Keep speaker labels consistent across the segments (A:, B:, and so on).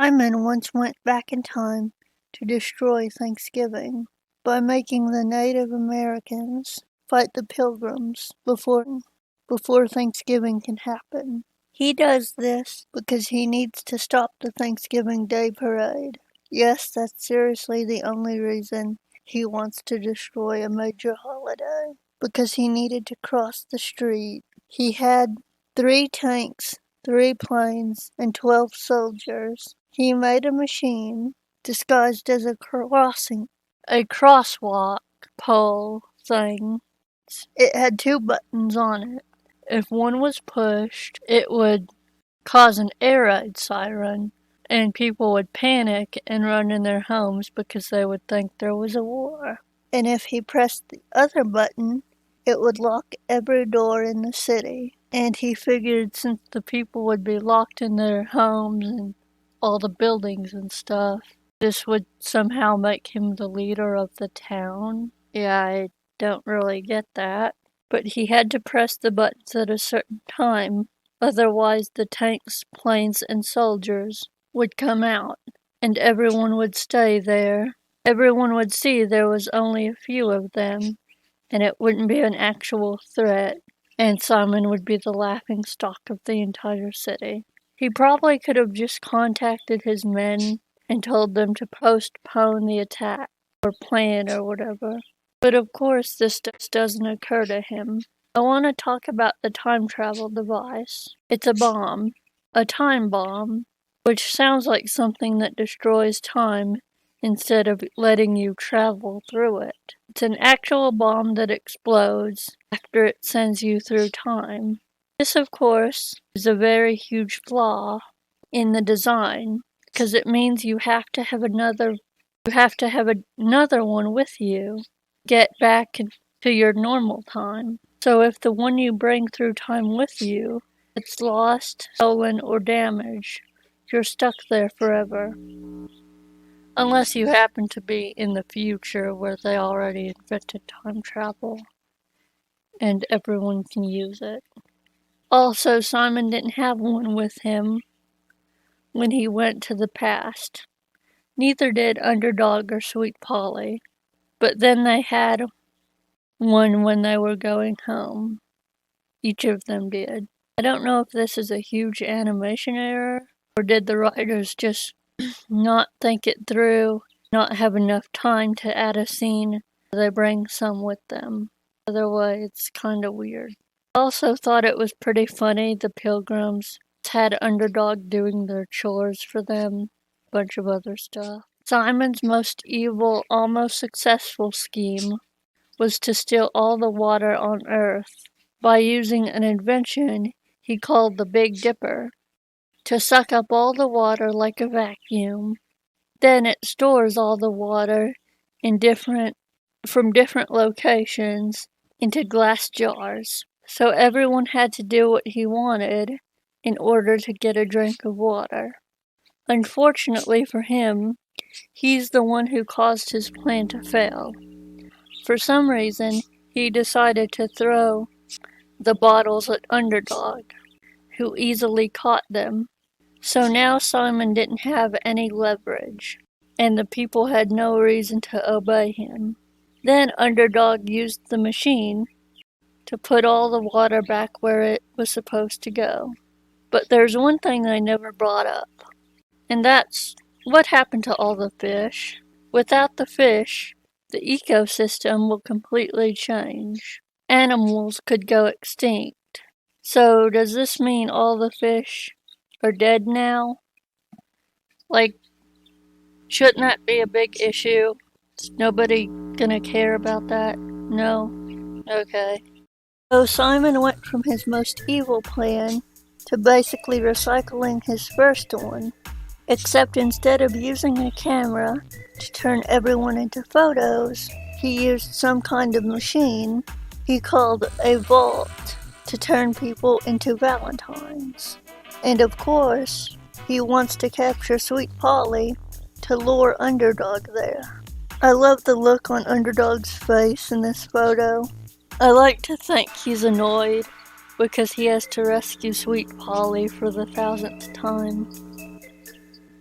A: Simon once went back in time to destroy Thanksgiving by making the Native Americans fight the Pilgrims before Thanksgiving can happen. He does this because he needs to stop the Thanksgiving Day Parade. Yes, that's seriously the only reason he wants to destroy a major holiday. Because he needed to cross the street. He had 3 tanks, 3 planes, and 12 soldiers. He made a machine disguised as a crosswalk pole thing. It had 2 buttons on it. If one was pushed, it would cause an air raid siren, and people would panic and run in their homes because they would think there was a war. And if he pressed the other button, it would lock every door in the city. And he figured since the people would be locked in their homes and all the buildings and stuff, this would somehow make him the leader of the town. Yeah, I don't really get that. But he had to press the buttons at a certain time, otherwise the tanks, planes, and soldiers would come out, and everyone would stay there. Everyone would see there was only a few of them, and it wouldn't be an actual threat, and Simon would be the laughing stock of the entire city. He probably could have just contacted his men and told them to postpone the attack, or plan, or whatever. But of course this doesn't occur to him. I want to talk about the time travel device. It's a bomb, a time bomb, which sounds like something that destroys time instead of letting you travel through it. It's an actual bomb that explodes after it sends you through time. This, of course, is a very huge flaw in the design, because it means you have to have another one with you. Get back to your normal time. So if the one you bring through time with you gets lost, stolen, or damaged, you're stuck there forever. Unless you happen to be in the future where they already invented time travel and everyone can use it. Also, Simon didn't have one with him when he went to the past. Neither did Underdog or Sweet Polly. But then they had one when they were going home. Each of them did. I don't know if this is a huge animation error, or did the writers just not think it through, not have enough time to add a scene where they bring some with them. Either way, it's kinda weird. I also thought it was pretty funny the Pilgrims had Underdog doing their chores for them, a bunch of other stuff. Simon's most evil, almost successful scheme was to steal all the water on Earth by using an invention he called the Big Dipper to suck up all the water like a vacuum. Then it stores all the water from different locations into glass jars. So everyone had to do what he wanted in order to get a drink of water. Unfortunately for him, he's the one who caused his plan to fail. For some reason, he decided to throw the bottles at Underdog, who easily caught them. So now Simon didn't have any leverage, and the people had no reason to obey him. Then Underdog used the machine to put all the water back where it was supposed to go. But there's one thing I never brought up, and that's what happened to all the fish. Without the fish, the ecosystem will completely change. Animals could go extinct. So does this mean all the fish are dead now? Like, shouldn't that be a big issue? Is nobody gonna care about that? No? Okay. So Simon went from his most evil plan to basically recycling his first one, except instead of using a camera to turn everyone into photos, he used some kind of machine he called a vault to turn people into Valentines. And of course, he wants to capture Sweet Polly to lure Underdog there. I love the look on Underdog's face in this photo. I like to think he's annoyed because he has to rescue Sweet Polly for the 1000th time.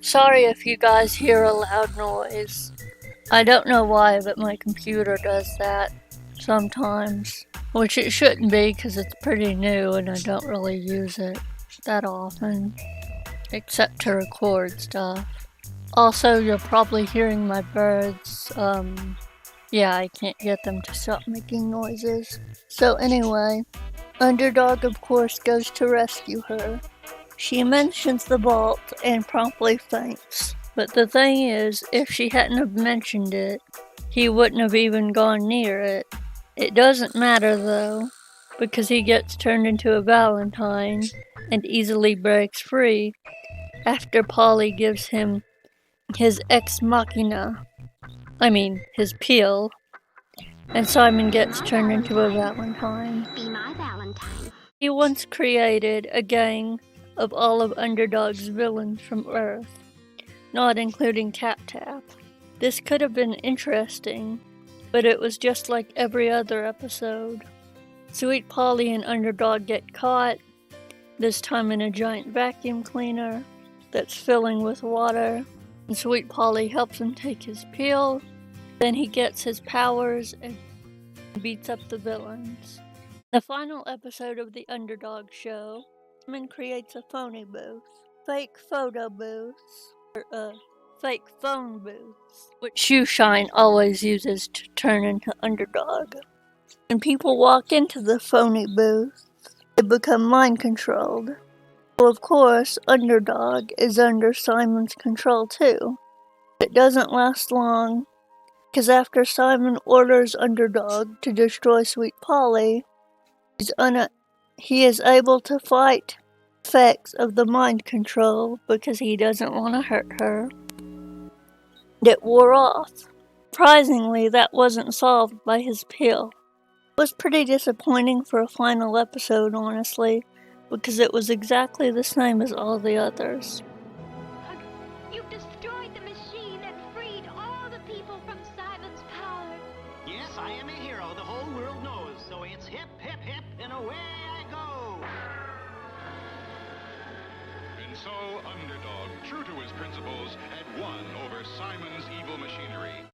A: Sorry if you guys hear a loud noise. I don't know why, but my computer does that sometimes. Which it shouldn't be because it's pretty new and I don't really use it that often. Except to record stuff. Also, you're probably hearing my birds. Yeah, I can't get them to stop making noises. So anyway, Underdog of course goes to rescue her. She mentions the vault and promptly faints. But the thing is, if she hadn't have mentioned it, he wouldn't have even gone near it. It doesn't matter though, because he gets turned into a Valentine and easily breaks free after Polly gives him his ex machina. His peel, and Simon gets turned into a Valentine.
B: Be my Valentine.
A: He once created a gang of all of Underdog's villains from Earth, not including Tap Tap. This could have been interesting, but it was just like every other episode. Sweet Polly and Underdog get caught, this time in a giant vacuum cleaner that's filling with water, and Sweet Polly helps him take his peel. Then he gets his powers and beats up the villains. The final episode of the Underdog show, Simon creates a phony booth, fake photo booths, fake phone booths, which Shoeshine always uses to turn into Underdog. When people walk into the phony booth, they become mind controlled. Well, of course, Underdog is under Simon's control too. It doesn't last long, because after Simon orders Underdog to destroy Sweet Polly, he is able to fight the effects of the mind control because he doesn't want to hurt her. It wore off. Surprisingly, that wasn't solved by his pill. It was pretty disappointing for a final episode, honestly, because it was exactly the same as all the others.
B: You've destroyed the machine and freed all the people from Simon's power.
C: Yes, I am a hero, the whole world knows. So it's hip, hip, hip, and away I go.
D: And so Underdog, true to his principles, had won over Simon's evil machinery.